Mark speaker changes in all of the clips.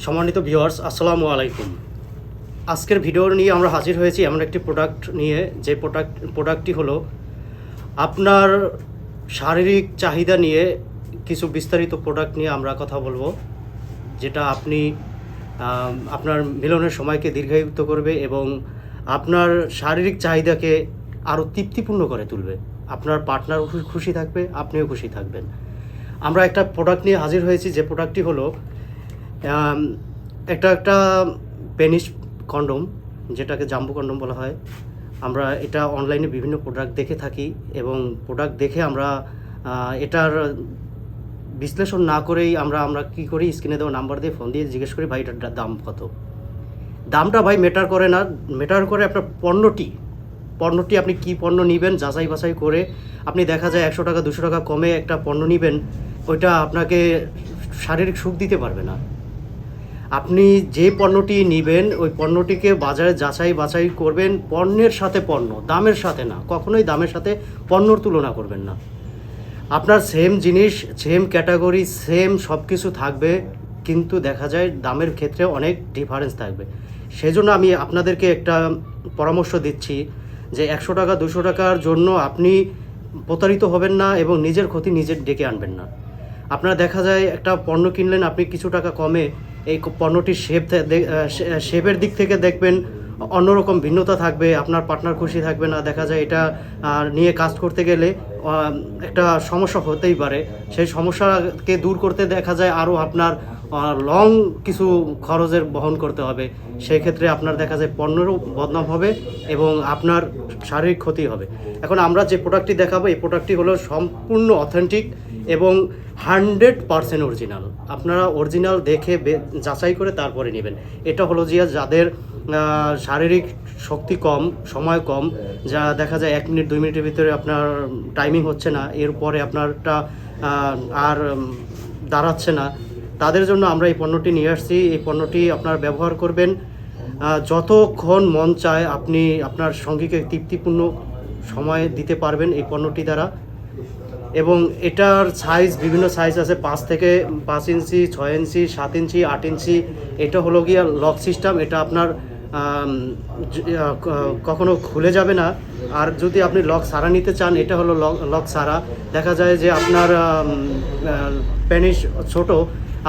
Speaker 1: সম্মানিত ভিউয়ার্স, আসসালামু আলাইকুম। আজকের ভিডিও নিয়ে আমরা হাজির হয়েছি এমন একটি প্রোডাক্ট নিয়ে, যে প্রোডাক্টটি হলো আপনার শারীরিক চাহিদা নিয়ে কিছু বিস্তারিত প্রোডাক্ট নিয়ে আমরা কথা বলবো, যেটা আপনি আপনার মিলনের সময়কে দীর্ঘায়িত করবে এবং আপনার শারীরিক চাহিদাকে আরও তৃপ্তিপূর্ণ করে তুলবে। আপনার পার্টনার খুশি থাকবে, আপনিও খুশি থাকবেন। আমরা একটা প্রোডাক্ট নিয়ে হাজির হয়েছি, যে প্রোডাক্টটি হলো একটা পেনিস কন্ডম, যেটাকে জাম্বো কন্ডম বলা হয়। আমরা এটা অনলাইনে বিভিন্ন প্রোডাক্ট দেখে থাকি এবং প্রোডাক্ট দেখে আমরা এটার বিশ্লেষণ না করেই আমরা কি করি, স্ক্রিনে দেওয়া নাম্বার দিয়ে ফোন দিয়ে জিজ্ঞেস করি, ভাই এটার দাম কত। দামটা ভাই ম্যাটার করে না, ম্যাটার করে আপনার পণ্যটি আপনি কি পণ্য নেবেন যাচাই বাছাই করে। আপনি দেখা যায় 100 টাকা 200 টাকা কমে একটা পণ্য নেবেন, ওইটা আপনাকে শারীরিক সুখ দিতে পারবে না। আপনি যে পণ্যটি নেবেন ওই পণ্যটিকে বাজারে যাচাই বাছাই করবেন, পণ্যের সাথে পণ্য, দামের সাথে না। কখনোই দামের সাথে পণ্যর তুলনা করবেন না। আপনার সেম জিনিস, সেম ক্যাটাগরি, সেম সব কিছু থাকবে, কিন্তু দেখা যায় দামের ক্ষেত্রে অনেক ডিফারেন্স থাকবে। সেজন্য আমি আপনাদেরকে একটা পরামর্শ দিচ্ছি যে 100 টাকা 200 টাকার জন্য আপনি প্রতারিত হবেন না এবং নিজের ক্ষতি নিজের ডেকে আনবেন না। আপনারা দেখা যায় একটা পণ্য কিনলেন, আপনি কিছু টাকা কমে এই পণ্যটির শেপের দিক থেকে দেখবেন অন্যরকম ভিন্নতা থাকবে, আপনার পার্টনার খুশি থাকবে না। দেখা যায় এটা নিয়ে কাজ করতে গেলে একটা সমস্যা হতেই পারে। সেই সমস্যাকে দূর করতে দেখা যায় আরও আপনার লং কিছু খরচের বহন করতে হবে। সেই ক্ষেত্রে আপনার দেখা যায় পণ্যেরও বদনাম হবে এবং আপনার শারীরিক ক্ষতি হবে। এখন আমরা যে প্রোডাক্টটি দেখাবো, এই প্রোডাক্টটি হলো সম্পূর্ণ অথেন্টিক এবং 100% অরিজিনাল। আপনারা অরিজিনাল দেখে যাচাই করে তারপরে নেবেন। এটা হলো যাদের শারীরিক শক্তি কম, সময় কম, যা দেখা যায় 1 মিনিট 2 মিনিটের ভিতরে আপনার টাইমিং হচ্ছে না, এরপরে আপনারটা আর দাঁড়াচ্ছে না, তাদের জন্য আমরা এই পণ্যটি নিয়ে আসছি। এই পণ্যটি আপনারা ব্যবহার করবেন, যতক্ষণ মন চায় আপনি আপনার সঙ্গীকে তৃপ্তিপূর্ণ সময় দিতে পারবেন এই পণ্যটি দ্বারা। এবং এটার সাইজ, বিভিন্ন সাইজ আছে, 5 থেকে 5 ইঞ্চি, 6 ইঞ্চি, 7 ইঞ্চি, 8 ইঞ্চি। এটা হলো গিয়া লক সিস্টেম, এটা আপনার কখনো খুলে যাবে না। আর যদি আপনি লক সারা নিতে চান, এটা হলো লক সারা। দেখা যায় যে আপনার পেনিস ছোট,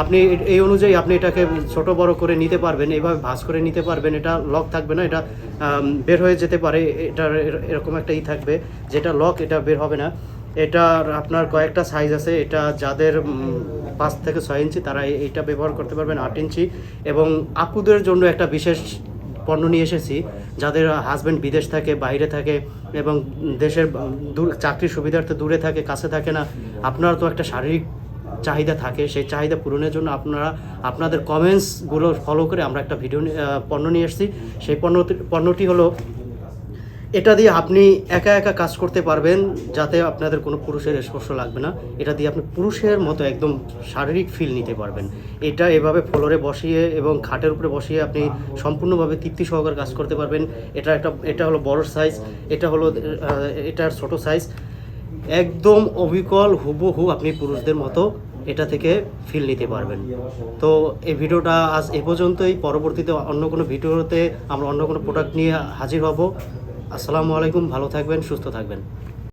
Speaker 1: আপনি এই অনুযায়ী আপনি এটাকে ছোট বড় করে নিতে পারবেন, এইভাবে ভাঁজ করে নিতে পারবেন। এটা লক থাকবে না, এটা বের হয়ে যেতে পারে। এটার এরকম একটা থাকবে, যেটা লক, এটা বের হবে না। এটার আপনার কয়েকটা সাইজ আছে, এটা যাদের 5 থেকে 6 ইঞ্চি তারা এইটা ব্যবহার করতে পারবেন, 8 ইঞ্চি। এবং আপুদের জন্য একটা বিশেষ পণ্য নিয়ে এসেছি, যাদের হাজব্যান্ড বিদেশ থাকে, বাইরে থাকে এবং দেশের চাকরির সুবিধার্থে দূরে থাকে, কাছে থাকে না। আপনার তো একটা শারীরিক চাহিদা থাকে, সেই চাহিদা পূরণের জন্য আপনাদের কমেন্টসগুলো ফলো করে আমরা একটা পণ্য নিয়ে এসেছি। সেই পণ্যটি হলো, এটা দিয়ে আপনি একা একা কাজ করতে পারবেন, যাতে আপনাদের কোনো পুরুষের স্পর্শ লাগবে না। এটা দিয়ে আপনি পুরুষের মতো একদম শারীরিক ফিল নিতে পারবেন। এটা এভাবে ফ্লোরে বসিয়ে এবং খাটের উপরে বসিয়ে আপনি সম্পূর্ণভাবে তৃপ্তি সহকারে কাজ করতে পারবেন। এটা হলো বড় সাইজ, এটা হলো এটার ছোট সাইজ। একদম অবিকল হুবহু আপনি পুরুষদের মতো এটা থেকে ফিল নিতে পারবেন। তো এই ভিডিওটা আজ এ পর্যন্তই। পরবর্তীতে অন্য কোনো ভিডিওতে আমরা অন্য কোনো প্রোডাক্ট নিয়ে হাজির হব। আসসালামু আলাইকুম, ভালো থাকবেন, সুস্থ থাকবেন।